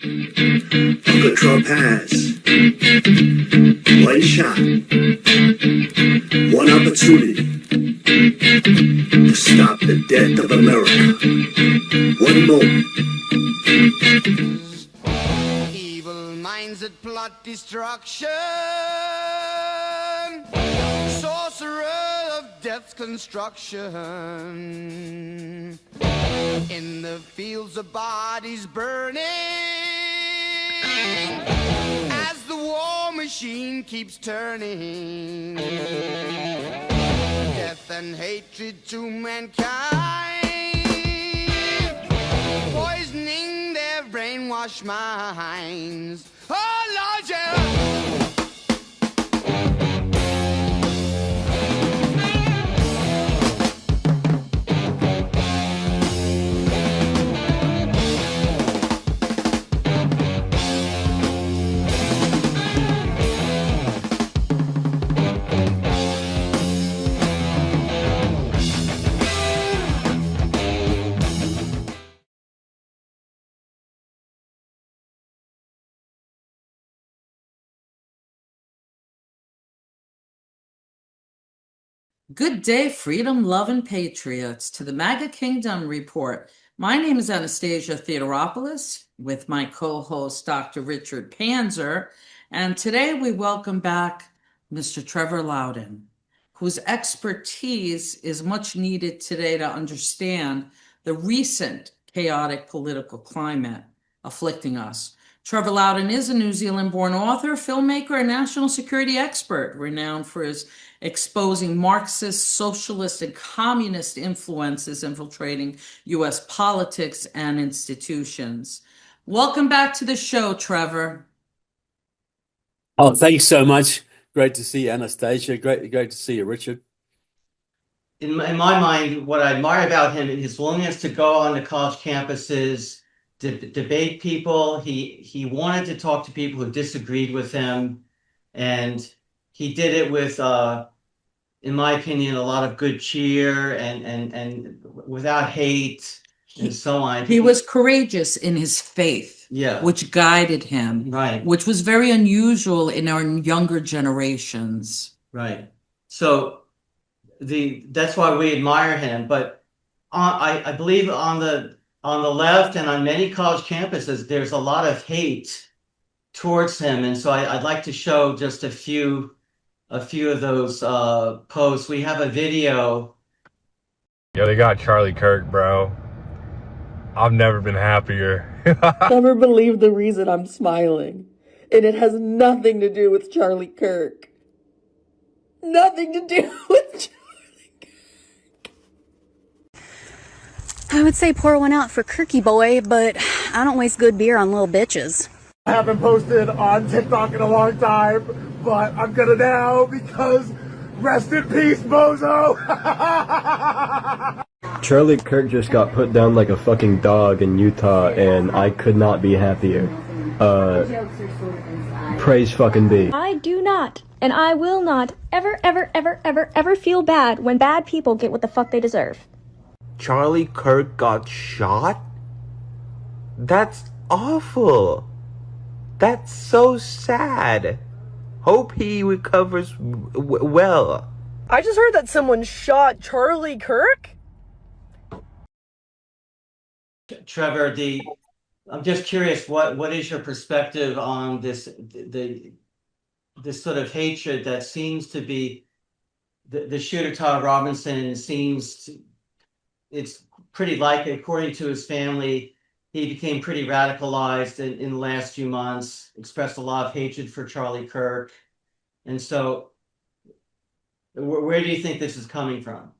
Uncle Trump has one shot, one opportunity to stop the death of America. One moment. Evil minds that plot destruction, sorcerer of death's construction. In the fields of bodies burning, as the war machine keeps turning, death and hatred to mankind, poisoning their brainwashed minds. Oh Lord, yeah. Good day, freedom-loving patriots, to the MAGA Kingdom Report. My name is Anastasia Theodoropoulos with my co-host, Dr. Richard Panzer, and today we welcome back Mr. Trevor Loudon, whose expertise is much needed today to understand the recent chaotic political climate afflicting us. Trevor Loudon is a New Zealand-born author, filmmaker, and national security expert, renowned for his exposing Marxist, socialist, and communist influences infiltrating U.S. politics and institutions. Welcome back to the show, Trevor. Oh, thanks so much. Great to see you, Anastasia. Great to see you, Richard. In my mind, what I admire about him is his willingness to go on to college campuses, debate people. He wanted to talk to people who disagreed with him, and he did it with, in my opinion, a lot of good cheer and without hate and so on. He was courageous in his faith, yeah, which guided him, right, which was very unusual in our younger generations. right. So that's why we admire him. But I believe on the left and on many college campuses, there's a lot of hate towards him, and so I'd like to show just a few of those posts. We have a video. Yo, they got Charlie Kirk, bro. I've never been happier. Never believe the reason I'm smiling. And it has nothing to do with Charlie Kirk. Nothing to do with Charlie Kirk. I would say pour one out for Kirky boy, but I don't waste good beer on little bitches. I haven't posted on TikTok in a long time, but I'm gonna now because rest in peace, bozo! Charlie Kirk just got put down like a fucking dog in Utah, and I could not be happier. Praise fucking be. I do not, and I will not, ever feel bad when bad people get what the fuck they deserve. Charlie Kirk got shot? That's awful. That's so sad. Hope he recovers well. I just heard that someone shot Charlie Kirk? Trevor, I'm just curious, what is your perspective on this sort of hatred that seems to be the shooter Todd Robinson it's pretty likely, according to his family, he became pretty radicalized in the last few months, expressed a lot of hatred for Charlie Kirk. And so where do you think this is coming from?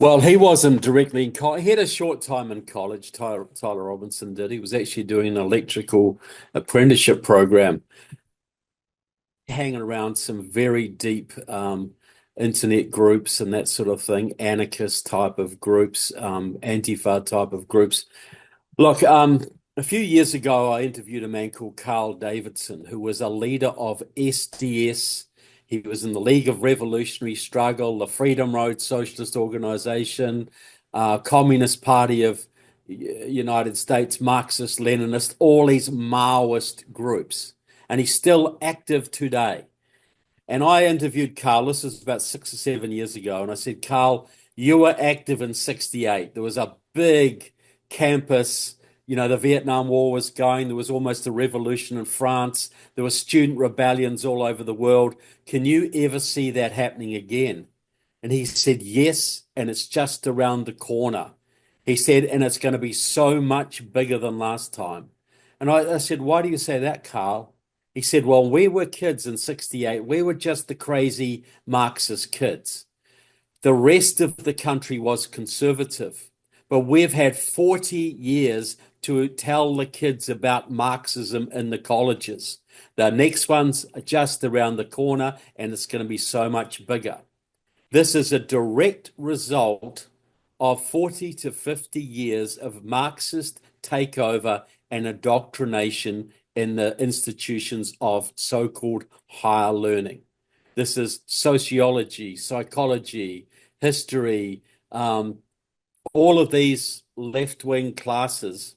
Well, he wasn't directly in college. He had a short time in college, Tyler Robinson did. He was actually doing an electrical apprenticeship program, hanging around some very deep internet groups and that sort of thing, anarchist type of groups, Antifa type of groups. Look, a few years ago, I interviewed a man called Carl Davidson, who was a leader of SDS. He was in the League of Revolutionary Struggle, the Freedom Road Socialist Organization, Communist Party of United States, Marxist, Leninist, all these Maoist groups. And he's still active today. And I interviewed Carl, this was about 6 or 7 years ago, and I said, Carl, you were active in 68. There was a big campus, the Vietnam War was going, there was almost a revolution in France, there were student rebellions all over the world. Can you ever see that happening again? And he said, yes, and it's just around the corner. He said, and it's going to be so much bigger than last time. And I said, why do you say that, Carl? He said, well, we were kids in 68. We were just the crazy Marxist kids. The rest of the country was conservative. But we've had 40 years to tell the kids about Marxism in the colleges. The next one's just around the corner, and it's going to be so much bigger. This is a direct result of 40 to 50 years of Marxist takeover and indoctrination in the institutions of so-called higher learning. This is sociology, psychology, history, all of these left-wing classes.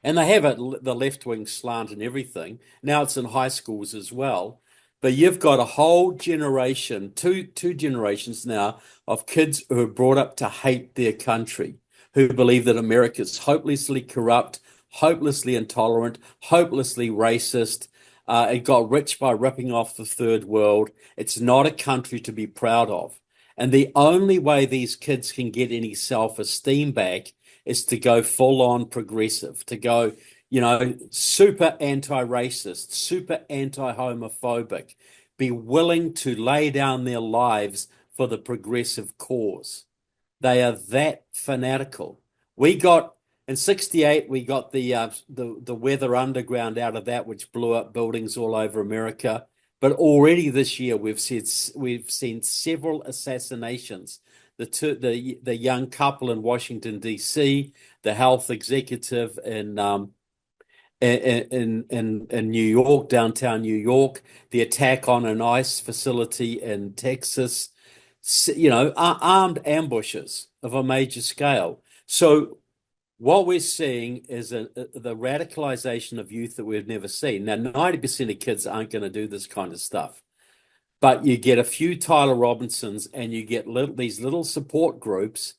And they have the left-wing slant and everything. Now it's in high schools as well. But you've got a whole generation, two generations now, of kids who are brought up to hate their country, who believe that America is hopelessly corrupt, hopelessly intolerant, hopelessly racist. It got rich by ripping off the third world. It's not a country to be proud of. And the only way these kids can get any self-esteem back is to go full-on progressive, to go, super anti-racist, super anti-homophobic, be willing to lay down their lives for the progressive cause. They are that fanatical. In 68, we got the weather underground out of that, which blew up buildings all over America. But already this year, we've seen several assassinations. The young couple in Washington, D.C., the health executive in New York, downtown New York, the attack on an ICE facility in Texas, armed ambushes of a major scale. So what we're seeing is the radicalization of youth that we've never seen. Now, 90% of kids aren't going to do this kind of stuff. But you get a few Tyler Robinsons and you get these little support groups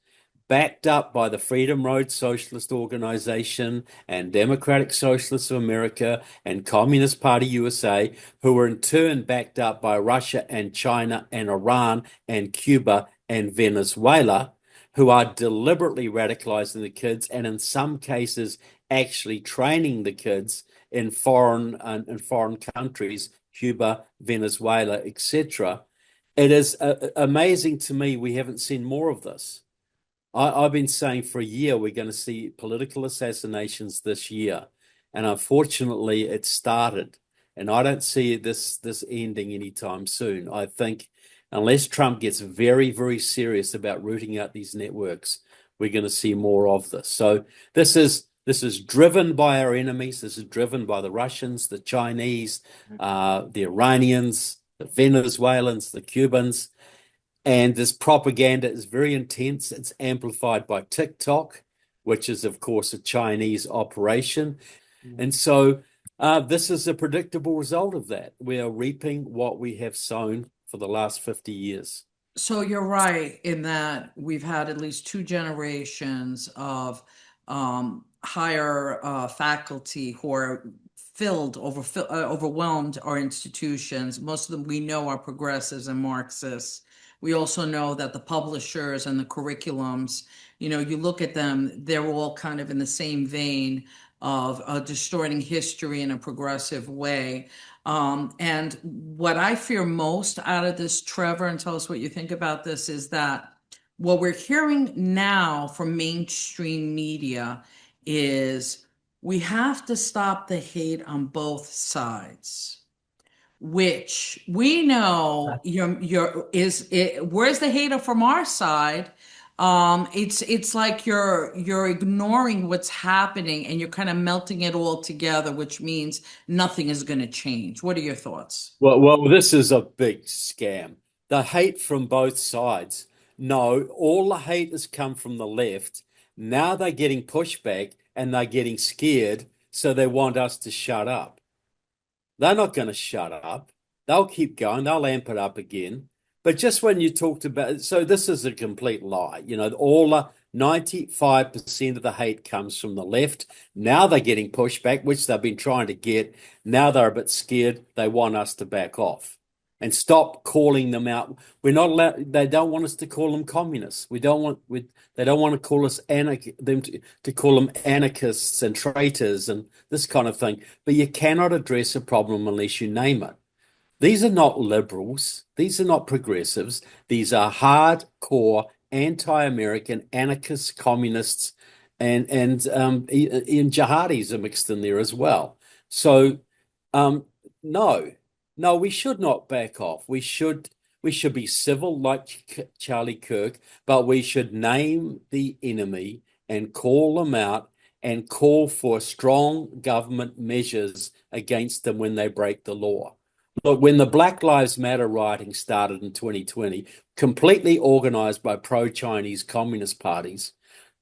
backed up by the Freedom Road Socialist Organization and Democratic Socialists of America and Communist Party USA, who are in turn backed up by Russia and China and Iran and Cuba and Venezuela, who are deliberately radicalizing the kids and in some cases actually training the kids in foreign countries, Cuba, Venezuela, etc. It is amazing to me we haven't seen more of this. I've been saying for a year we're going to see political assassinations this year, and unfortunately it started, and I don't see this ending anytime soon. I think unless Trump gets very, very serious about rooting out these networks, we're going to see more of this. So this is driven by our enemies. This is driven by the Russians, the Chinese, the Iranians, the Venezuelans, the Cubans. And this propaganda is very intense. It's amplified by TikTok, which is, of course, a Chinese operation. And so this is a predictable result of that. We are reaping what we have sown for the last 50 years. So you're right in that we've had at least 2 generations of higher faculty who are overwhelmed our institutions. Most of them we know are progressives and Marxists. We also know that the publishers and the curriculums, you look at them, they're all kind of in the same vein of distorting history in a progressive way. And what I fear most out of this, Trevor, and tell us what you think about this, is that what we're hearing now from mainstream media is we have to stop the hate on both sides, which we know where's the hater from our side? It's like you're ignoring what's happening and you're kind of melting it all together, which means nothing is going to change. What are your thoughts? Well, this is a big scam. The hate from both sides. No, all the hate has come from the left. Now they're getting pushback and they're getting scared, so they want us to shut up. They're not going to shut up. They'll keep going. They'll amp it up again. But just when you talked about, so this is a complete lie. All the 95% of the hate comes from the left. Now they're getting pushback, which they've been trying to get. Now they're a bit scared. They want us to back off and stop calling them out. We're not allowed. They don't want us to call them communists. They don't want to call us to call them anarchists and traitors and this kind of thing. But you cannot address a problem unless you name it. These are not liberals. These are not progressives. These are hardcore anti-American anarchists, communists, and jihadis are mixed in there as well. So, no, we should not back off. We should be civil like Charlie Kirk, but we should name the enemy and call them out and call for strong government measures against them when they break the law. Look, when the Black Lives Matter rioting started in 2020, completely organized by pro-Chinese communist parties,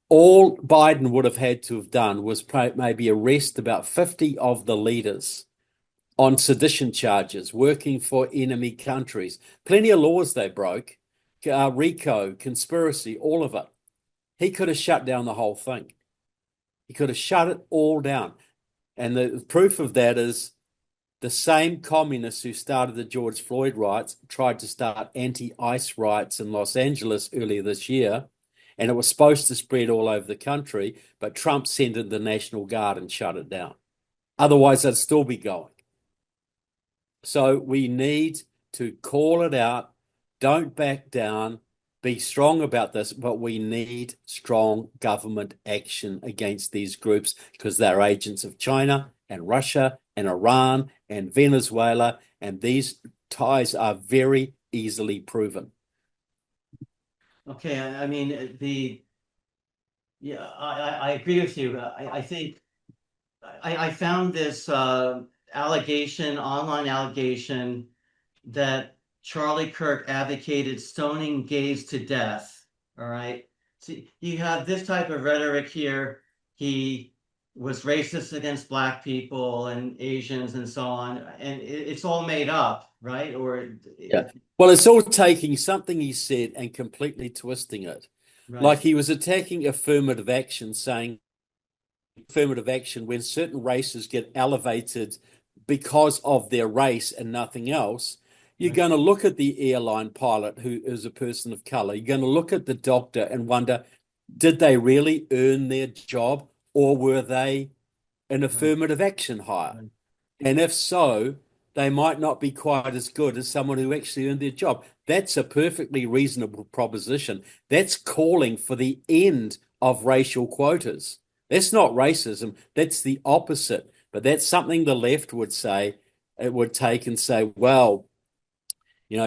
all Biden would have had to have done was maybe arrest about 50 of the leaders on sedition charges, working for enemy countries. Plenty of laws they broke, RICO, conspiracy, all of it. He could have shut down the whole thing. He could have shut it all down. And the proof of that is the same communists who started the George Floyd riots tried to start anti-ICE riots in Los Angeles earlier this year, and it was supposed to spread all over the country, but Trump sent in the National Guard and shut it down. Otherwise, it'd still be going. So we need to call it out. Don't back down. Be strong about this, but we need strong government action against these groups because they're agents of China and Russia and Iran and Venezuela, and these ties are very easily proven. Okay, I mean, I agree with you. I think I found this online allegation that Charlie Kirk advocated stoning gays to death. All right. So you have this type of rhetoric here. He was racist against Black people and Asians and so on. And it's all made up, right? Yeah. Well, it's all taking something he said and completely twisting it. Right. Like he was attacking affirmative action, saying affirmative action when certain races get elevated because of their race and nothing else. You're going to look at the airline pilot who is a person of color. You're going to look at the doctor and wonder, did they really earn their job or were they an affirmative action hire? And if so, they might not be quite as good as someone who actually earned their job. That's a perfectly reasonable proposition. That's calling for the end of racial quotas. That's not racism. That's the opposite. But that's something the left would say, it would take and say, well,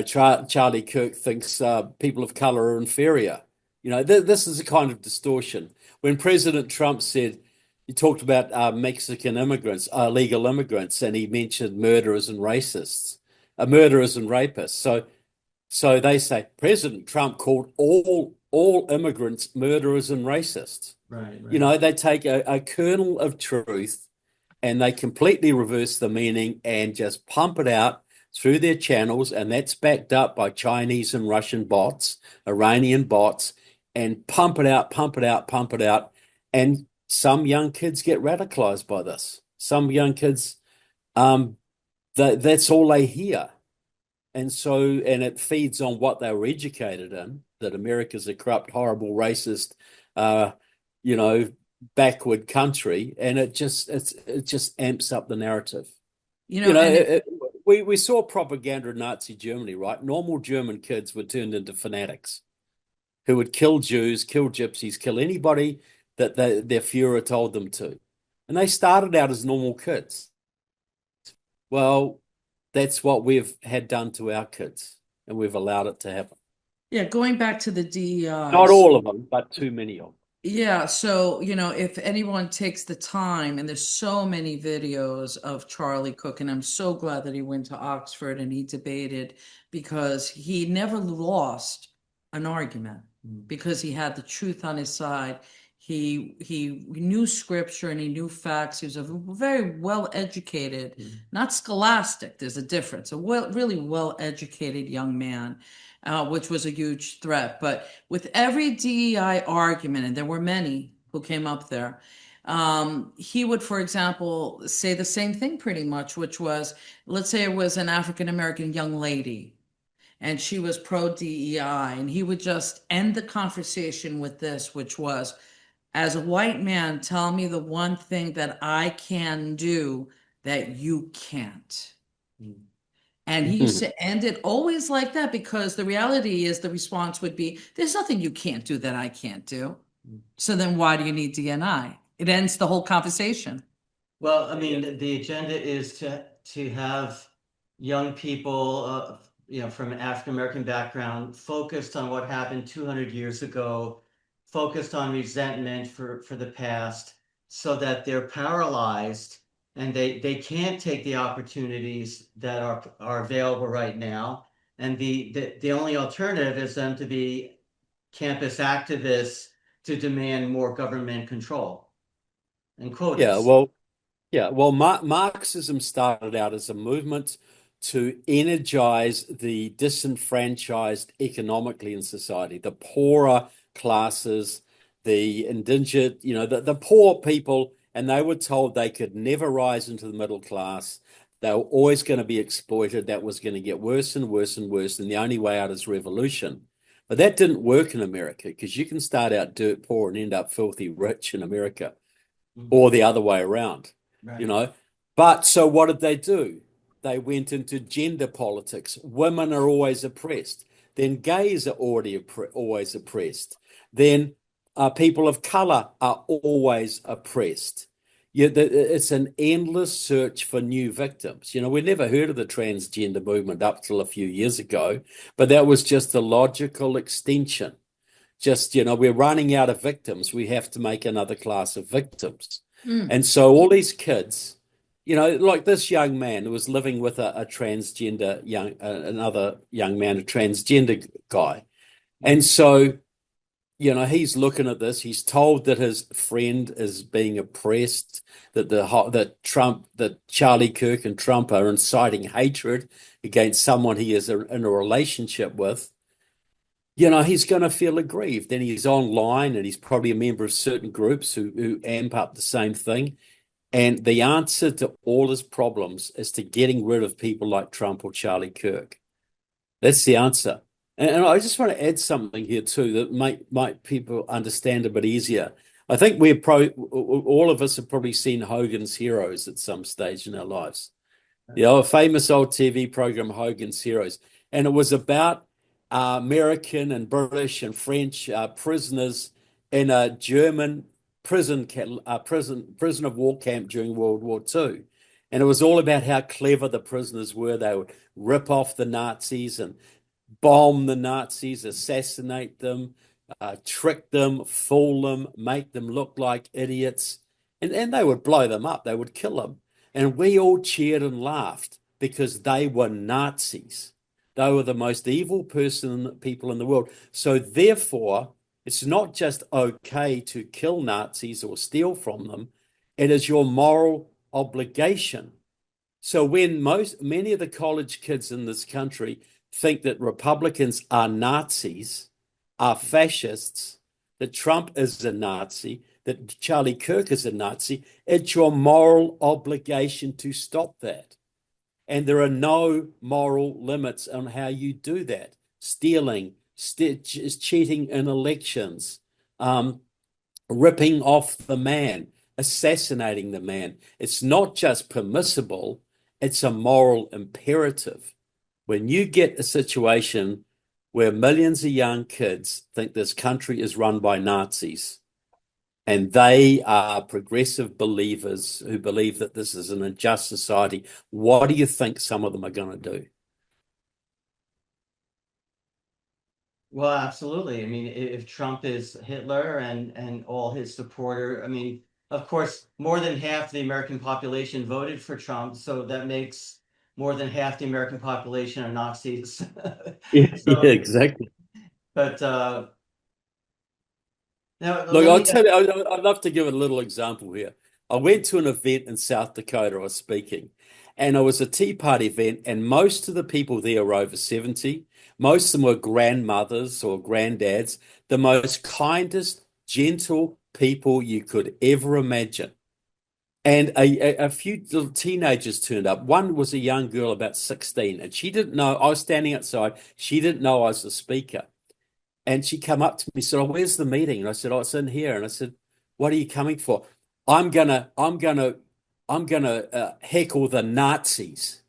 Charlie Kirk thinks people of color are inferior. This is a kind of distortion. When President Trump he talked about Mexican immigrants, illegal immigrants, and he mentioned murderers and racists, murderers and rapists. So they say President Trump called all immigrants murderers and racists. Right. They take a kernel of truth and they completely reverse the meaning and just pump it out through their channels, and that's backed up by Chinese and Russian bots, Iranian bots, and pump it out, and some young kids get radicalized by this. Some young kids, that's all they hear. And it feeds on what they were educated in, that America's a corrupt, horrible, racist, backward country, and it just amps up the narrative. We saw propaganda in Nazi Germany, right? Normal German kids were turned into fanatics who would kill Jews, kill gypsies, kill anybody that their Führer told them to. And they started out as normal kids. Well, that's what we've had done to our kids, and we've allowed it to happen. Yeah, going back to the DEI. Not all of them, but too many of them. Yeah, so, if anyone takes the time, and there's so many videos of Charlie Kirk, and I'm so glad that he went to Oxford and he debated, because he never lost an argument because he had the truth on his side. He knew scripture and he knew facts. He was a very well-educated, not scholastic, there's a difference, really well-educated young man, which was a huge threat. But with every DEI argument, and there were many who came up there, he would, for example, say the same thing pretty much, which was, let's say it was an African-American young lady and she was pro DEI, and he would just end the conversation with this, which was, as a white man, tell me the one thing that I can do that you can't. And he used to end it always like that, because the reality is the response would be, there's nothing you can't do that I can't do. So then why do you need DNI? It ends the whole conversation. Well, I mean, the agenda is to have young people, from an African American background, focused on what happened 200 years ago, focused on resentment for the past, so that they're paralyzed and they can't take the opportunities that are available right now. And the only alternative is them to be campus activists to demand more government control and quotas. Well, Marxism started out as a movement to energize the disenfranchised economically in society, the poorer classes, the indigent, the poor people, and they were told they could never rise into the middle class. They were always going to be exploited. That was going to get worse and worse and worse, and the only way out is revolution. But that didn't work in America, because you can start out dirt poor and end up filthy rich in America, or the other way around, Right. But so what did they do? They went into gender politics. Women are always oppressed. Then gays are always oppressed. Then people of color are always oppressed. It's an endless search for new victims. We never heard of the transgender movement up till a few years ago, but that was just a logical extension. Just, we're running out of victims. We have to make another class of victims. And so all these kids, like this young man who was living with a transgender another young man, a transgender guy. And so, he's looking at this. He's told that his friend is being oppressed, that Charlie Kirk and Trump are inciting hatred against someone he is in a relationship with. He's going to feel aggrieved. Then he's online and he's probably a member of certain groups who amp up the same thing. And the answer to all his problems is to getting rid of people like Trump or Charlie Kirk. That's the answer. And I just want to add something here too that might people understand a bit easier. I think all of us have probably seen Hogan's Heroes at some stage in our lives. A famous old TV program, Hogan's Heroes. And it was about American and British and French prisoners in a German prison of war camp during World War II. And it was all about how clever the prisoners were. They would rip off the Nazis and bomb the Nazis, assassinate them, trick them, fool them, make them look like idiots. And they would blow them up. They would kill them. And we all cheered and laughed because they were Nazis. They were the most evil people in the world. So therefore, it's not just okay to kill Nazis or steal from them. It is your moral obligation. So when many of the college kids in this country think that Republicans are Nazis, are fascists, that Trump is a Nazi, that Charlie Kirk is a Nazi, it's your moral obligation to stop that. And there are no moral limits on how you do that. Stealing, cheating in elections, ripping off the man, assassinating the man. It's not just permissible, it's a moral imperative. When you get a situation where millions of young kids think this country is run by Nazis, and they are progressive believers who believe that this is an unjust society, what do you think some of them are going to do? Well, absolutely. I mean, if Trump is Hitler and all his supporter, I mean, of course, more than half the American population voted for Trump, so that makes more than half the American population are Nazis. Yeah, exactly. But Now, Look, let I'll me. tell you, I'd love to give a little example here. I went to an event in South Dakota, I was speaking, and it was a Tea Party event, and most of the people there were over 70. Most of them were grandmothers or granddads, the most kindest, gentle people you could ever imagine. And a few little teenagers turned up. One was a young girl about 16, and she didn't know, I was standing outside. She didn't know I was the speaker. And she came up to me and said, "Oh, where's the meeting?" And I said, "Oh, it's in here." And I said, "What are you coming for?" I'm gonna heckle the Nazis.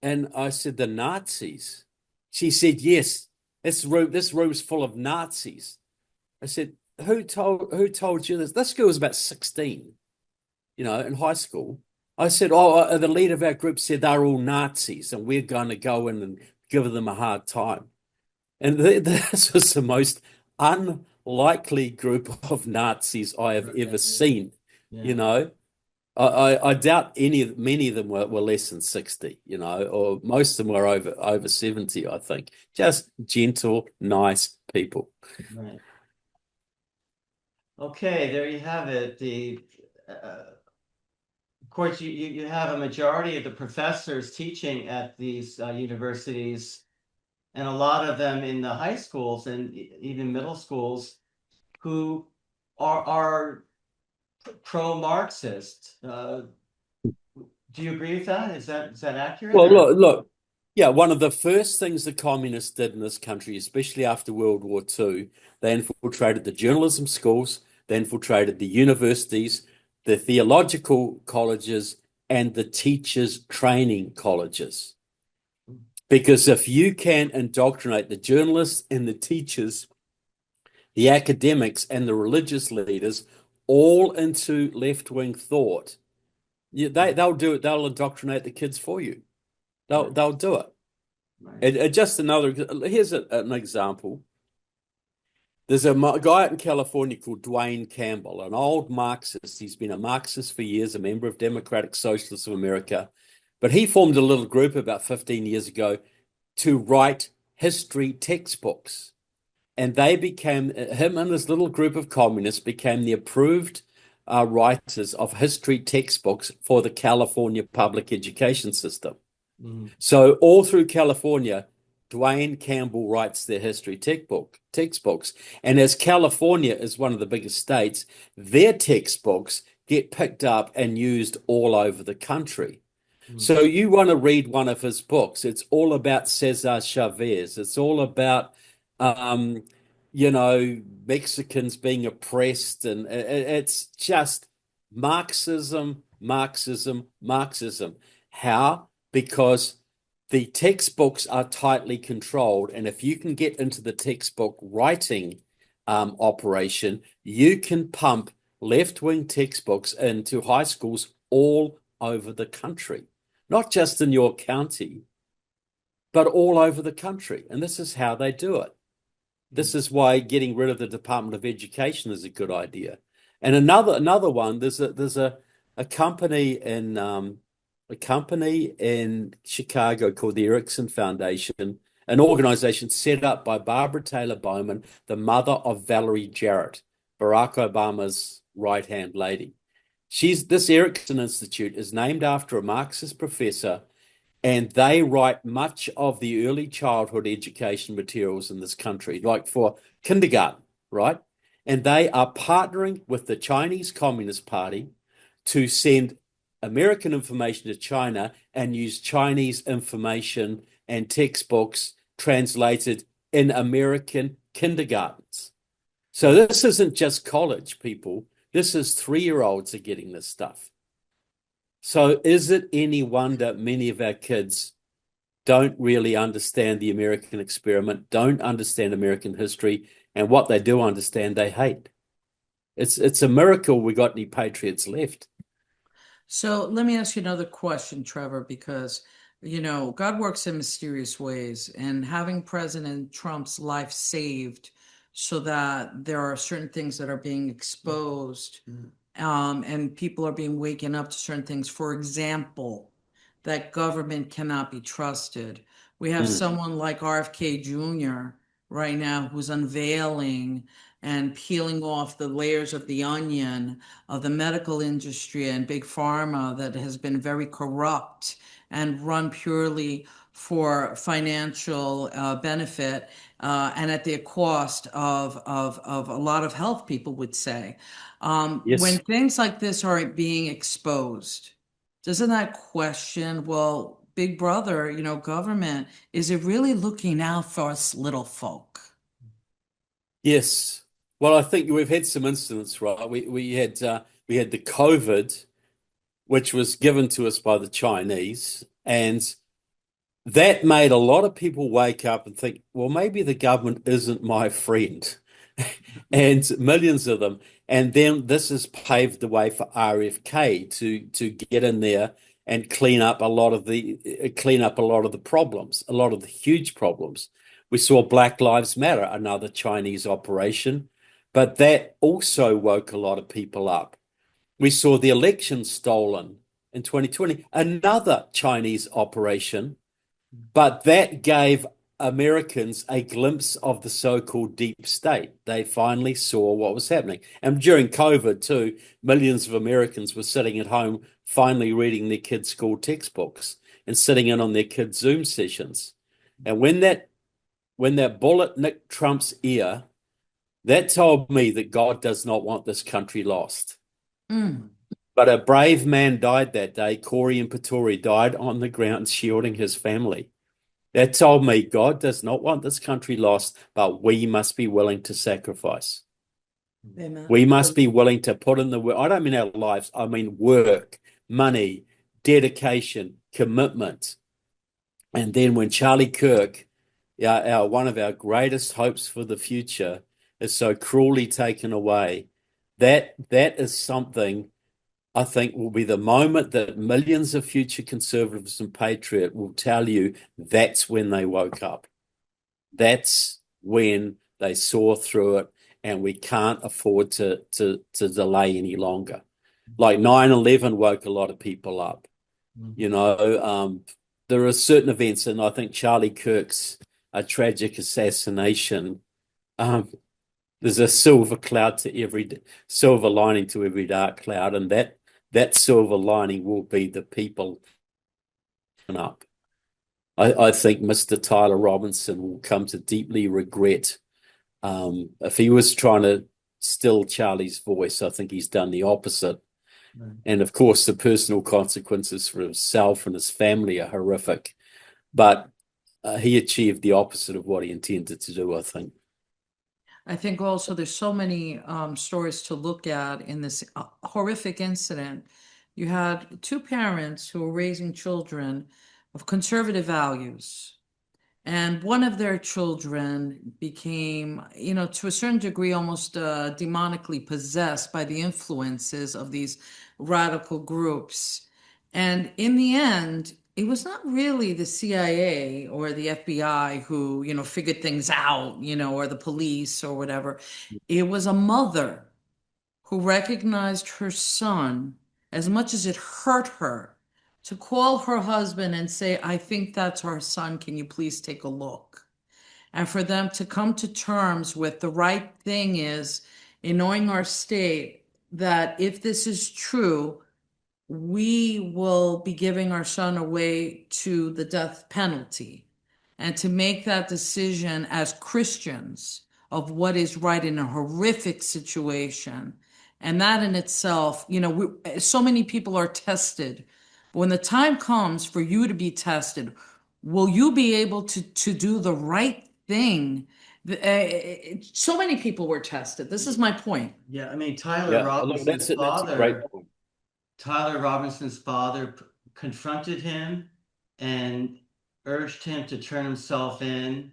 And I said, "The Nazis?" She said, "Yes, this room's full of Nazis." I said, who told you this? This girl was about 16, in high school. I said, "Oh, the leader of our group said they're all Nazis and we're going to go in and give them a hard time." And this was the most unlikely group of Nazis I have ever seen. Yeah. You know, I doubt many of them were less than 60, or most of them were over 70, I think. Just gentle, nice people. Right. Okay, there you have it. Of course, you have a majority of the professors teaching at these universities, and a lot of them in the high schools and even middle schools, who are pro-Marxist. Do you agree with that? Is that accurate? Well, Or? look. Yeah, one of the first things the communists did in this country, especially after World War II, they infiltrated the journalism schools, they infiltrated the universities, the theological colleges, and the teachers' training colleges. Because if you can indoctrinate the journalists and the teachers, the academics and the religious leaders all into left-wing thought, they'll do it. They'll indoctrinate the kids for you. They'll do it. Right. And just here's an example. There's a guy out in California called Dwayne Campbell, an old Marxist. He's been a Marxist for years, a member of Democratic Socialists of America. But he formed a little group about 15 years ago to write history textbooks. And him and his little group of communists became the approved writers of history textbooks for the California public education system. So all through California, Dwayne Campbell writes their history textbooks. And as California is one of the biggest states, their textbooks get picked up and used all over the country. So you want to read one of his books. It's all about Cesar Chavez. It's all about, Mexicans being oppressed. And it's just Marxism, Marxism, Marxism. How? Because the textbooks are tightly controlled. And if you can get into the textbook writing operation, you can pump left-wing textbooks into high schools all over the country, not just in your county, but all over the country. And this is how they do it. This is why getting rid of the Department of Education is a good idea. And another one, there's a company in Chicago called the Erickson Foundation, an organization set up by Barbara Taylor Bowman, the mother of Valerie Jarrett, Barack Obama's right-hand lady. This Erickson Institute is named after a Marxist professor, and they write much of the early childhood education materials in this country, like for kindergarten, right? And they are partnering with the Chinese Communist Party to send American information to China and use Chinese information and textbooks translated in American kindergartens. So this isn't just college people. This is 3-year-olds are getting this stuff. So is it any wonder many of our kids don't really understand the American experiment, don't understand American history, and what they do understand, they hate? It's a miracle we got any patriots left. So let me ask you another question, Trevor, because, God works in mysterious ways, and having President Trump's life saved so that there are certain things that are being exposed, and people are being waken up to certain things. For example, that government cannot be trusted. We have someone like RFK Jr. right now who's unveiling and peeling off the layers of the onion of the medical industry and big pharma that has been very corrupt and run purely for financial benefit and at the cost of a lot of health, people would say. When Yes. things like this are being exposed, doesn't that question, well, Big Brother, government, is it really looking out for us little folk? Yes. Well, I think we've had some incidents, right? We had the COVID, which was given to us by the Chinese, and that made a lot of people wake up and think, well, maybe the government isn't my friend, and millions of them. And then this has paved the way for RFK to get in there and clean up a lot of the problems, a lot of the huge problems. We saw Black Lives Matter, another Chinese operation, but that also woke a lot of people up. We saw the election stolen in 2020, another Chinese operation, but that gave Americans a glimpse of the so-called deep state. They finally saw what was happening. And during COVID too, millions of Americans were sitting at home, finally reading their kids' school textbooks and sitting in on their kids' Zoom sessions. And when that bullet nicked Trump's ear, that told me that God does not want this country lost. But a brave man died that day. Corey and Pretori died on the ground shielding his family. That told me God does not want this country lost, but we must be willing to sacrifice. Amen. We must be willing to put in the work. I don't mean our lives. I mean work, money, dedication, commitment. And then when Charlie Kirk, one of our greatest hopes for the future, is so cruelly taken away, that is something I think will be the moment that millions of future conservatives and patriots will tell you that's when they woke up. That's when they saw through it, and we can't afford to delay any longer. Like 9/11 woke a lot of people up. There are certain events, and I think Charlie Kirk's tragic assassination, there's a silver lining to every dark cloud, and that silver lining will be the people up. I think Mr. Tyler Robinson will come to deeply regret. If he was trying to still Charlie's voice, I think he's done the opposite. Right. And of course, the personal consequences for himself and his family are horrific. But he achieved the opposite of what he intended to do, I think. I think also there's so many stories to look at in this horrific incident. You had two parents who were raising children of conservative values, and one of their children became, to a certain degree, almost demonically possessed by the influences of these radical groups. And in the end, it was not really the CIA or the FBI who, figured things out, or the police or whatever. It was a mother who recognized her son, as much as it hurt her, to call her husband and say, I think that's our son. Can you please take a look? And for them to come to terms with the right thing is, in knowing our state, that if this is true, we will be giving our son away to the death penalty. And to make that decision as Christians of what is right in a horrific situation. And that in itself, so many people are tested. When the time comes for you to be tested, will you be able to do the right thing? So many people were tested. This is my point. Yeah, I mean, Tyler Robinson's father confronted him and urged him to turn himself in,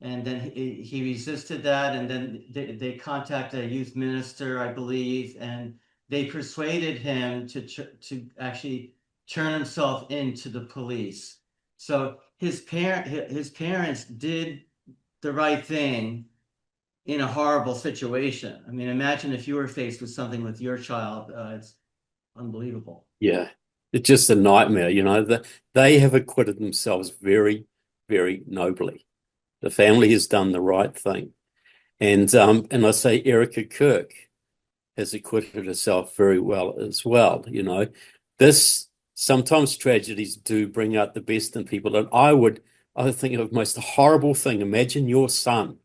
and then he resisted that, and then they contacted a youth minister, I believe, and they persuaded him to actually turn himself in to the police. So his parents did the right thing in a horrible situation. I mean, imagine if you were faced with something with your child. It's unbelievable. Yeah, it's just a nightmare. They have acquitted themselves very, very nobly. The family has done the right thing. And I say Erica Kirk has acquitted herself very well as well. You know, this sometimes tragedies do bring out the best in people. And I think of the most horrible thing. Imagine your son.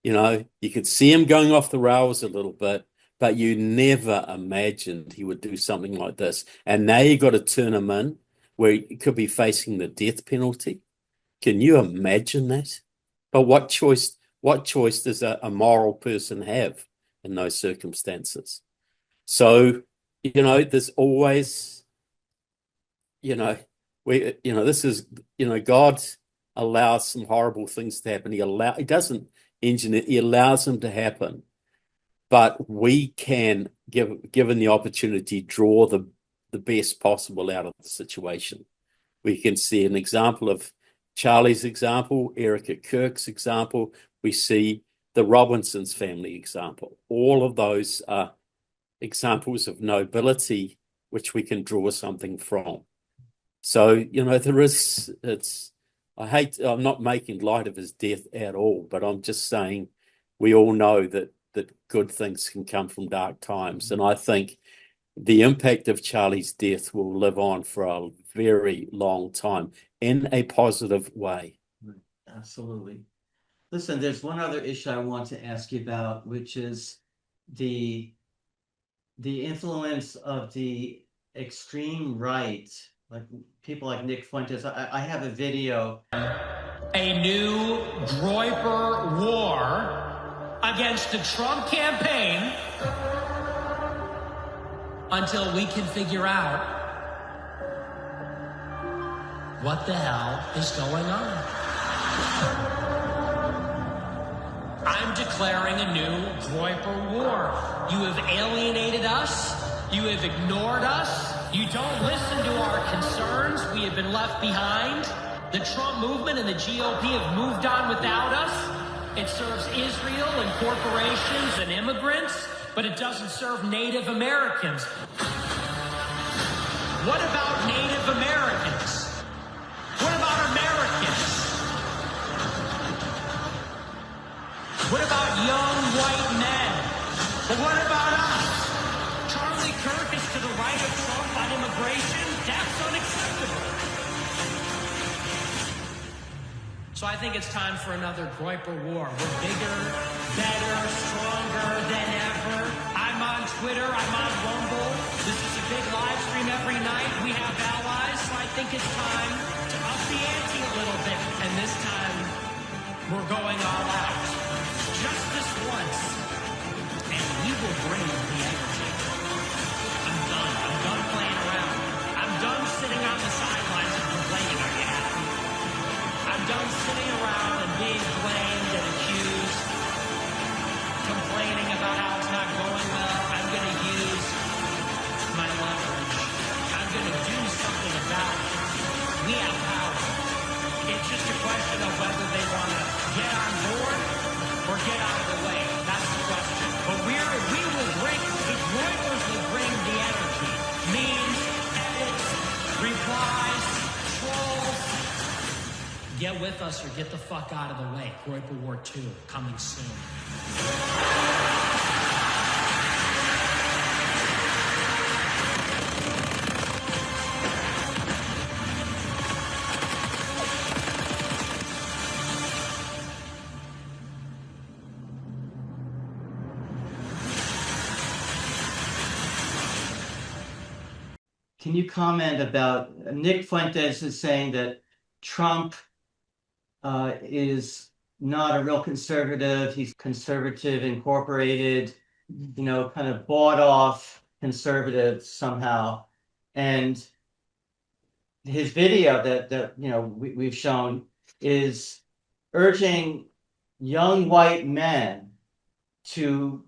You know, you could see him going off the rails a little bit, but you never imagined he would do something like this. And now you got to turn him in where he could be facing the death penalty. Can you imagine that? But what choice does a moral person have in those circumstances? So, you know, there's always, you know, this is, God allows some horrible things to happen. He doesn't engineer, he allows them to happen. But we can, given the opportunity, draw the best possible out of the situation. We can see an example of Charlie's example, Erica Kirk's example. We see the Robinsons family example. All of those are examples of nobility, which we can draw something from. So, you know, I'm not making light of his death at all, but I'm just saying we all know that good things can come from dark times. And I think the impact of Charlie's death will live on for a very long time in a positive way. Absolutely. Listen, there's one other issue I want to ask you about, which is the influence of the extreme right, like people like Nick Fuentes. I have a video. A new Groyper war against the Trump campaign until we can figure out what the hell is going on. I'm declaring a new Groyper war. You have alienated us. You have ignored us. You don't listen to our concerns. We have been left behind. The Trump movement and the GOP have moved on without us. It serves Israel and corporations and immigrants, but it doesn't serve Native Americans. What about Native Americans? What about Americans? What about young white men? But what about us? Charlie Kirk is to the right of Trump on immigration. That's unacceptable. So I think it's time for another Groyper war. We're bigger, better, stronger than ever. I'm on Twitter. I'm on Rumble. This is a big live stream every night. We have allies, so I think it's time to up the ante a little bit. And this time, we're going all out. Just this once. And we will bring the energy. I'm done. I'm done playing around. I'm done sitting on the sidelines and complaining. Are you happy? I'm done sitting around and being blamed and accused, complaining about how it's not going well. I'm going to use my leverage. I'm going to do something about it. We have power. It's just a question of whether they want to get on board or get out of the way. That's the question. But we will bring, the Groypers will bring the energy. Memes, edits, replies, trolls. Get with us or get the fuck out of the way. Groyper War 2 coming soon. Can you comment about Nick Fuentes is saying that Trump is not a real conservative. He's conservative incorporated, you know, kind of bought off conservative somehow. And his video that you know we've shown is urging young white men to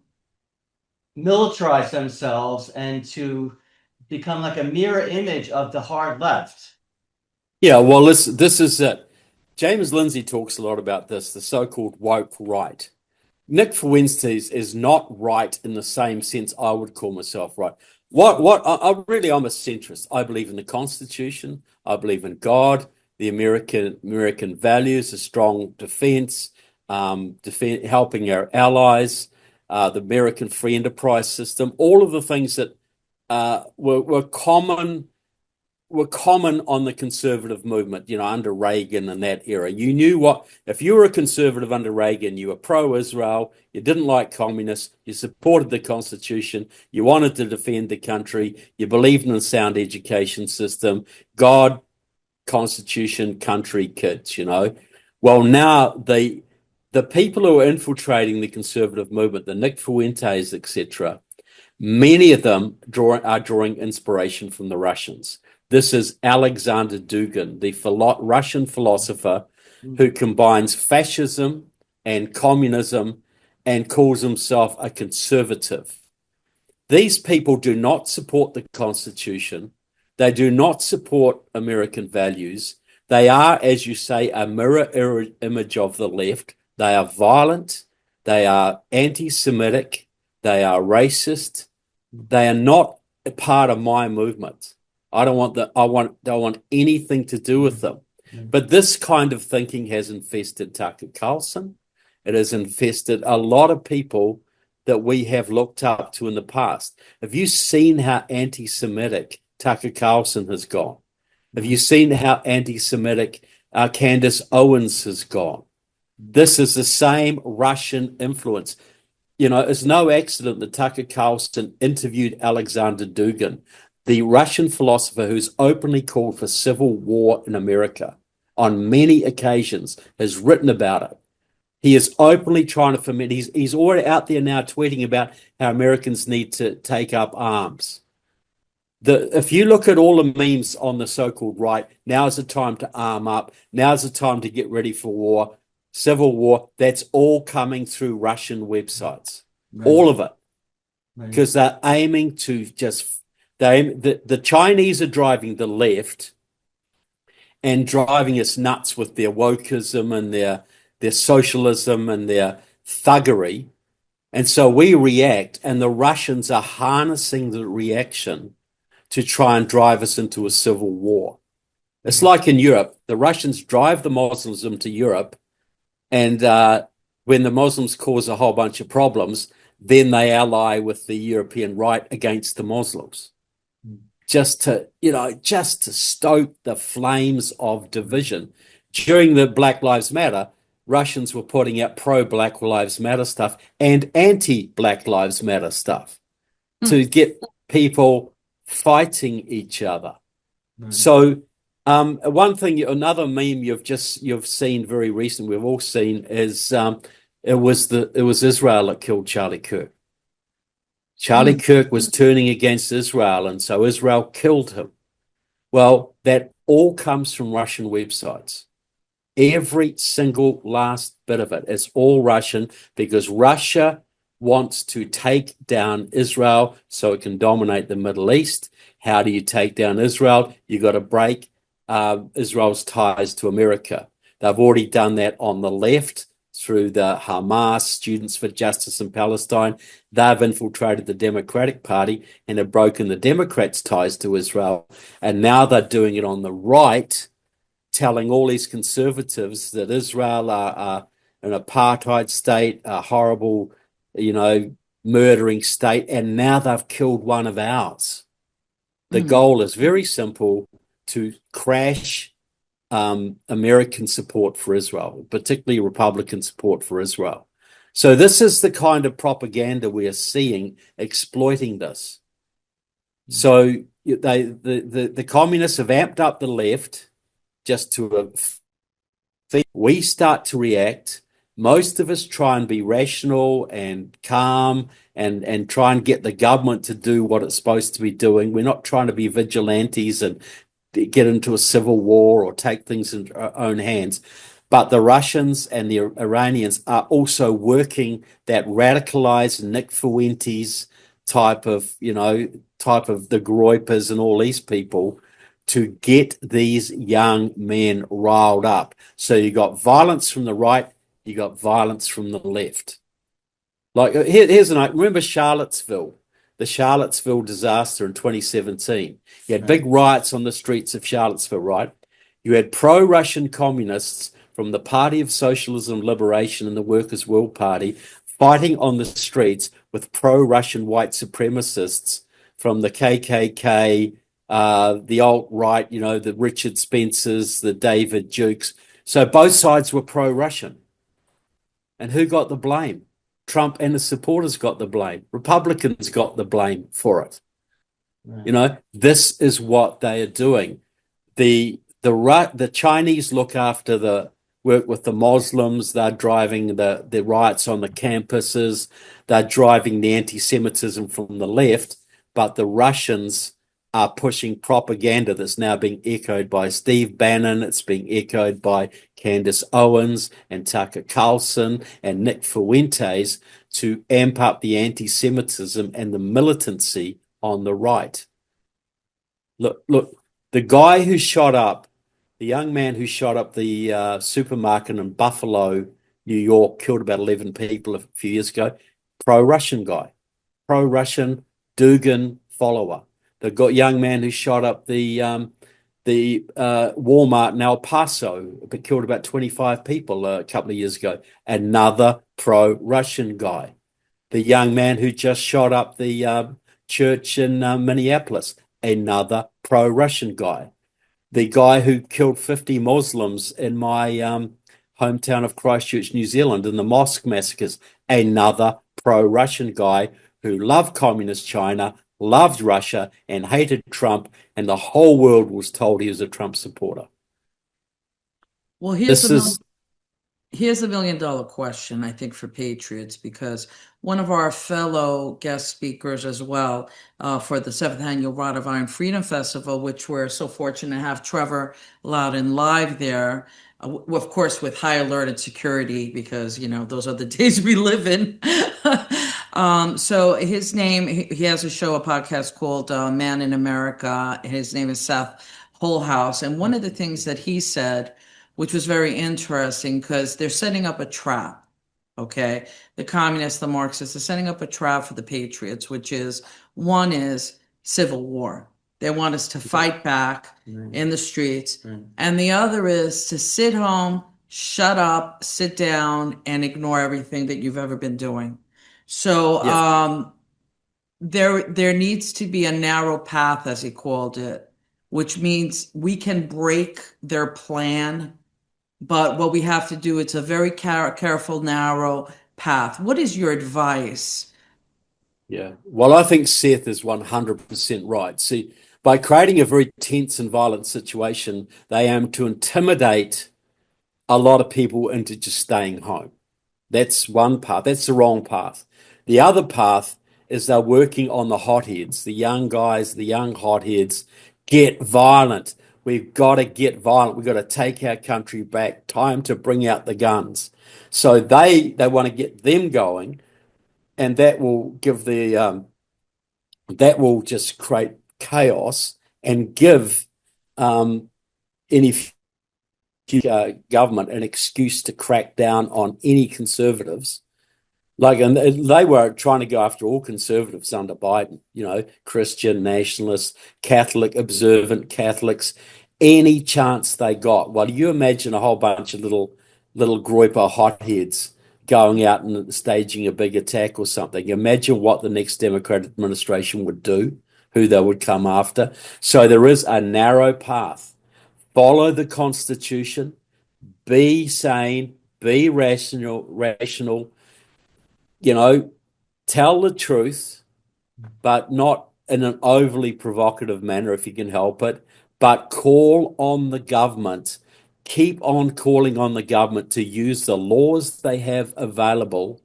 militarize themselves and to become like a mirror image of the hard left. Yeah, well, this is it. James Lindsay talks a lot about this, the so-called woke right. Nick Fuentes is not right in the same sense I would call myself right. I'm a centrist. I believe in the Constitution. I believe in God, the American values, a strong defense. helping our allies, the American free enterprise system, all of the things that were common on the conservative movement, under Reagan and that era. You knew if you were a conservative under Reagan, you were pro-Israel, you didn't like communists, you supported the Constitution, you wanted to defend the country, you believed in a sound education system, God, Constitution, country, kids, Well, now the people who are infiltrating the conservative movement, the Nick Fuentes, etc., many of them are drawing inspiration from the Russians. This is Alexander Dugin, the Russian philosopher who combines fascism and communism and calls himself a conservative. These people do not support the Constitution. They do not support American values. They are, as you say, a mirror image of the left. They are violent. They are anti-Semitic. They are racist. They are not a part of my movement. I don't want anything to do with them. But this kind of thinking has infested Tucker Carlson. It has infested a lot of people that we have looked up to in the past. Have you seen how anti-Semitic Tucker Carlson has gone? Have you seen how anti-Semitic Candace Owens has gone? This is the same Russian influence. It's no accident that Tucker Carlson interviewed Alexander Dugin, the Russian philosopher who's openly called for civil war in America on many occasions, has written about it. He is openly trying to foment. He's already out there now tweeting about how Americans need to take up arms. If you look at all the memes on the so-called right, now's the time to arm up. Now's the time to get ready for war, civil war. That's all coming through Russian websites, all of it, because they're aiming to the Chinese are driving the left and driving us nuts with their wokeism and their socialism and their thuggery. And so we react, and the Russians are harnessing the reaction to try and drive us into a civil war. It's like in Europe, the Russians drive the Muslims into Europe, and when the Muslims cause a whole bunch of problems, then they ally with the European right against the Muslims, just to stoke the flames of division. During the Black Lives Matter, Russians were putting out pro-Black Lives Matter stuff and anti-Black Lives Matter stuff to get people fighting each other. So another meme you've seen very recently, we've all seen, is it was Israel that killed Charlie Kirk. Charlie Kirk was turning against Israel, and so Israel killed him. Well, that all comes from Russian websites. Every single last bit of it is all Russian, because Russia wants to take down Israel so it can dominate the Middle East. How do you take down Israel? You got to break Israel's ties to America. They've already done that on the left through the Hamas, Students for Justice in Palestine. They've infiltrated the Democratic Party and have broken the Democrats' ties to Israel. And now they're doing it on the right, telling all these conservatives that Israel are an apartheid state, a horrible, murdering state, and now they've killed one of ours. The goal is very simple: to crash American support for Israel, particularly Republican support for Israel. So this is the kind of propaganda we are seeing exploiting this. So the communists have amped up the left just to we start to react. Most of us try and be rational and calm and try and get the government to do what it's supposed to be doing. We're not trying to be vigilantes and get into a civil war or take things in our own hands. But the Russians and the Iranians are also working that radicalized Nick Fuentes type of the Groypers and all these people to get these young men riled up. So you got violence from the right, you got violence from the left. Like here's remember Charlottesville, the Charlottesville disaster in 2017. You had big riots on the streets of Charlottesville, right? You had pro-Russian communists from the Party of Socialism Liberation and the Workers' World Party fighting on the streets with pro-Russian white supremacists from the KKK, the alt-right, the Richard Spencers, the David Dukes. So both sides were pro-Russian. And who got the blame? Trump and his supporters got the blame. Republicans got the blame for it. Right. This is what they are doing. The Chinese look after the work with the Muslims. They're driving the riots on the campuses. They're driving the anti-Semitism from the left. But the Russians are pushing propaganda that's now being echoed by Steve Bannon. It's being echoed by Candace Owens and Tucker Carlson and Nick Fuentes to amp up the anti-Semitism and the militancy on the right. Look, the guy who shot up, the young man who shot up the supermarket in Buffalo, New York, killed about 11 people a few years ago, pro-Russian guy, pro-Russian Dugin follower. The young man who shot up the Walmart in El Paso, but killed about 25 people a couple of years ago, another pro-Russian guy. The young man who just shot up the church in Minneapolis, another pro-Russian guy. The guy who killed 50 Muslims in my hometown of Christchurch, New Zealand, in the mosque massacres, another pro-Russian guy who loved communist China, loved Russia, and hated Trump, and the whole world was told he was a Trump supporter. Well, here's a $1 million question, I think, for Patriots, because one of our fellow guest speakers as well for the 7th Annual Rod of Iron Freedom Festival, which we're so fortunate to have Trevor Loudon live there, of course, with high alert and security, because, those are the days we live in. So his name, he has a show, a podcast called Man in America. His name is Seth Holhouse. And one of the things that he said, which was very interesting, because they're setting up a trap, okay? The communists, the Marxists are setting up a trap for the patriots, which is, one is civil war. They want us to fight back in the streets. And the other is to sit home, shut up, sit down, and ignore everything that you've ever been doing. So there needs to be a narrow path, as he called it, which means we can break their plan. But what we have to do, it's a very careful, narrow path. What is your advice? Yeah, well, I think Seth is 100% right. See, by creating a very tense and violent situation, they aim to intimidate a lot of people into just staying home. That's one path. That's the wrong path. The other path is they're working on the hotheads, the young guys, the young hotheads. Get violent. We've got to get violent. We've got to take our country back. Time to bring out the guns. So they want to get them going, and that will give that will just create chaos and give any government an excuse to crack down on any conservatives. And they were trying to go after all conservatives under Biden, Christian, nationalists, Catholic, observant Catholics, any chance they got. Well, you imagine a whole bunch of little groiper hotheads going out and staging a big attack or something. Imagine what the next Democratic administration would do, who they would come after. So there is a narrow path. Follow the Constitution, be sane, be rational, tell the truth, but not in an overly provocative manner if you can help it, but call on the government. Keep on calling on the government to use the laws they have available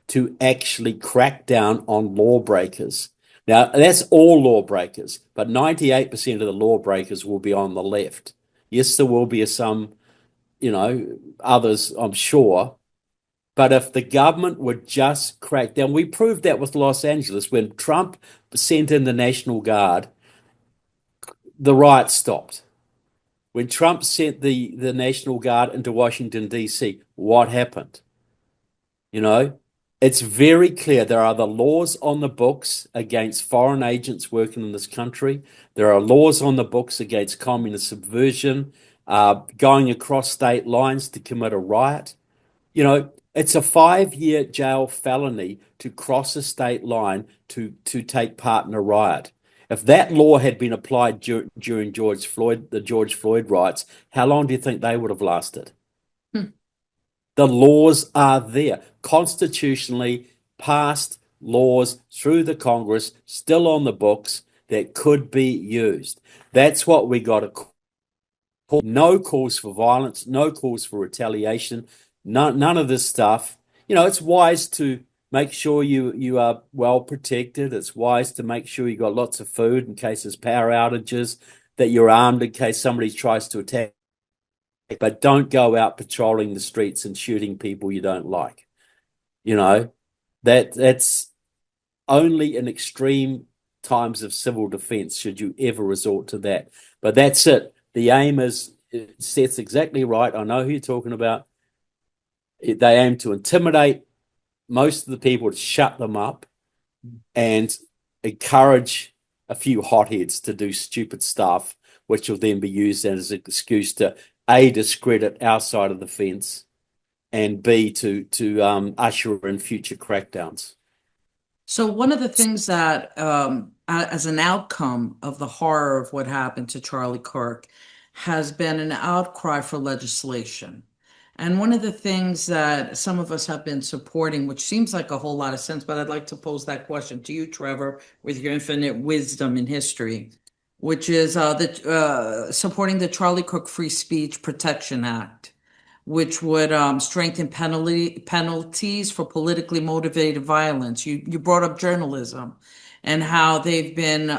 to actually crack down on lawbreakers. Now, that's all lawbreakers, but 98% of the lawbreakers will be on the left. Yes, there will be some, others, I'm sure. But if the government would just crack down, we proved that with Los Angeles. When Trump sent in the National Guard, the riots stopped. When Trump sent the National Guard into Washington, D.C., what happened? It's very clear there are the laws on the books against foreign agents working in this country. There are laws on the books against communist subversion going across state lines to commit a riot. You know, it's a 5-year jail felony to cross a state line to take part in a riot. If that law had been applied during the George Floyd riots, how long do you think they would have lasted? The laws are there, constitutionally passed laws through the Congress, still on the books, that could be used. That's what we got to call. No cause for violence, no cause for retaliation, none of this stuff. You know, it's wise to make sure you are well protected. It's wise to make sure you got lots of food in case there's power outages, that you're armed in case somebody tries to attack. But don't go out patrolling the streets and shooting people you don't like. You know, that's only in extreme times of civil defense should you ever resort to that. But that's it. The aim is, Seth's exactly right. I know who you're talking about. They aim to intimidate most of the people, to shut them up and encourage a few hotheads to do stupid stuff, which will then be used as an excuse to A, discredit our side of the fence, and B, to usher in future crackdowns. So one of the things that, as an outcome of the horror of what happened to Charlie Kirk, has been an outcry for legislation. And one of the things that some of us have been supporting, which seems like a whole lot of sense, but I'd like to pose that question to you, Trevor, with your infinite wisdom in history, which is supporting the Charlie Kirk Free Speech Protection Act, which would strengthen penalties for politically motivated violence. You brought up journalism and how they've been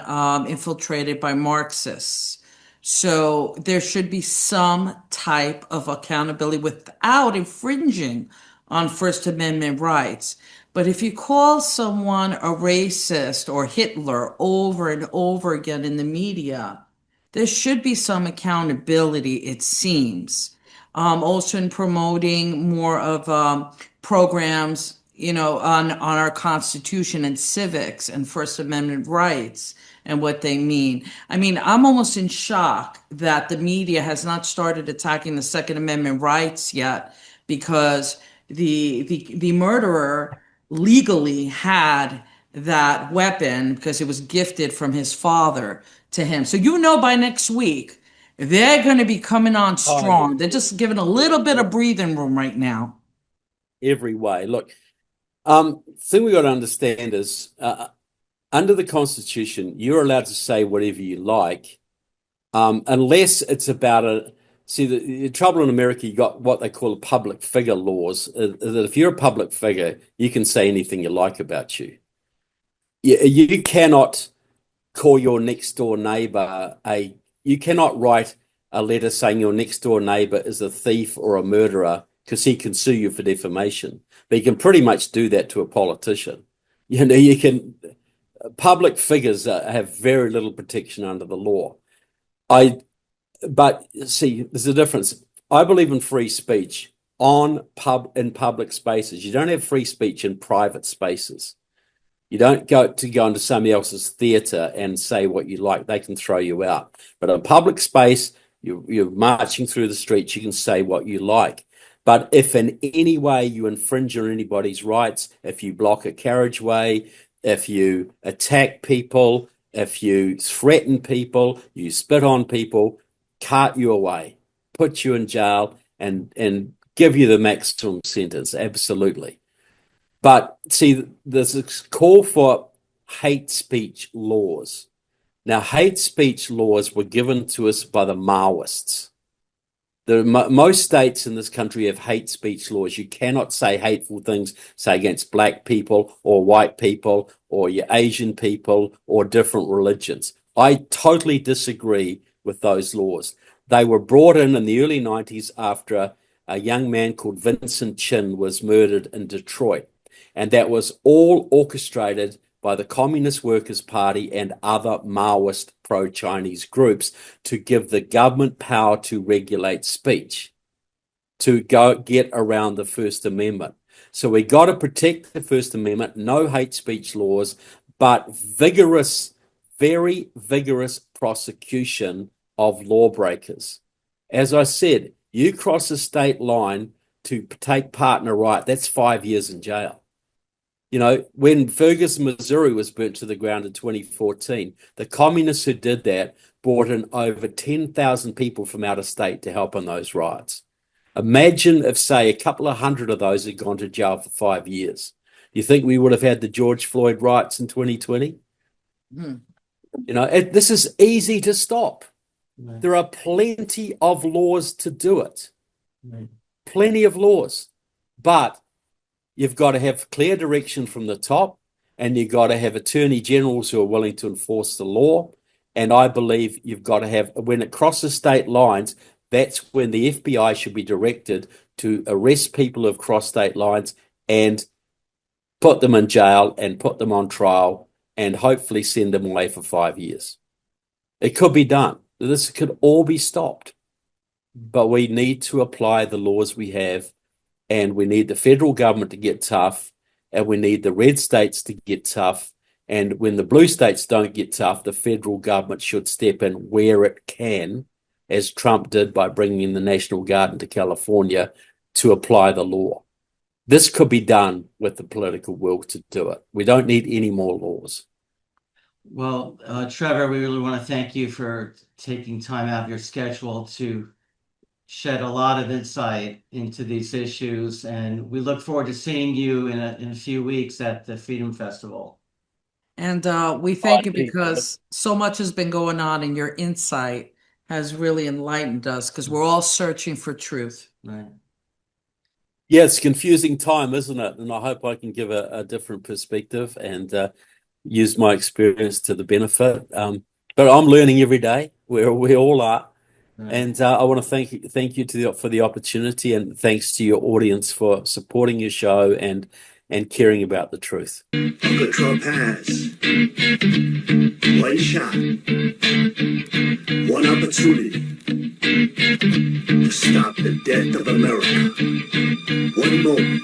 infiltrated by Marxists. So there should be some type of accountability without infringing on First Amendment rights. But if you call someone a racist or Hitler over and over again in the media, there should be some accountability, it seems. Also in promoting more of programs, you know, on our Constitution and civics and First Amendment rights and what they mean. I mean, I'm almost in shock that the media has not started attacking the Second Amendment rights yet, because the murderer legally had that weapon because it was gifted from his father to him. So you know by next week, they're going to be coming on strong. They're just giving a little bit of breathing room right now. Every way. Look, thing we got to understand is under the Constitution, you're allowed to say whatever you like, unless it's about the trouble in America, you got what they call public figure laws, that if you're a public figure, you can say anything you like about you. You cannot call your next door neighbor you cannot write a letter saying your next door neighbor is a thief or a murderer, because he can sue you for defamation. But you can pretty much do that to a politician. You know, public figures have very little protection under the law. But see, there's a difference. I believe in free speech in public spaces. You don't have free speech in private spaces. You don't go into somebody else's theatre and say what you like. They can throw you out. But in a public space, you're marching through the streets, you can say what you like. But if in any way you infringe on anybody's rights, if you block a carriageway, if you attack people, if you threaten people, you spit on people, cart you away, put you in jail, and give you the maximum sentence, absolutely. But see, there's a call for hate speech laws. Now, hate speech laws were given to us by the Maoists. Most states in this country have hate speech laws. You cannot say hateful things, say against black people or white people or your Asian people or different religions. I totally disagree with those laws. They were brought in the early 90s after a young man called Vincent Chin was murdered in Detroit. And that was all orchestrated by the Communist Workers' Party and other Maoist pro-Chinese groups to give the government power to regulate speech, to get around the First Amendment. So we got to protect the First Amendment, no hate speech laws, but very vigorous prosecution of lawbreakers. As I said, you cross a state line to take part in a riot, that's 5 years in jail. You know, when Ferguson, Missouri was burnt to the ground in 2014, the communists who did that brought in over 10,000 people from out of state to help in those riots. Imagine if, say, a couple of hundred of those had gone to jail for 5 years. Do you think we would have had the George Floyd riots in 2020? Hmm. You know, this is easy to stop. Right. There are plenty of laws to do it. Right. Plenty of laws. But you've got to have clear direction from the top, and you've got to have attorney generals who are willing to enforce the law. And I believe you've got to have, when it crosses state lines, that's when the FBI should be directed to arrest people who've crossed state lines and put them in jail and put them on trial and hopefully send them away for 5 years. It could be done. This could all be stopped. But we need to apply the laws we have, and we need the federal government to get tough, and we need the red states to get tough. And when the blue states don't get tough, the federal government should step in where it can, as Trump did by bringing in the National Guard into California to apply the law. This could be done with the political will to do it. We don't need any more laws. Well, Trevor, we really want to thank you for taking time out of your schedule to shed a lot of insight into these issues, and we look forward to seeing you in a few weeks at the Freedom Festival. And we thank you because so much has been going on, and your insight has really enlightened us because we're all searching for truth. Right. Yeah, it's a confusing time, isn't it? And I hope I can give a different perspective and use my experience to the benefit. But I'm learning every day. We all are. Right. And I want to thank you for the opportunity, and thanks to your audience for supporting your show and caring about the truth. Uncle Trump has one shot, one opportunity to stop the death of America. One moment.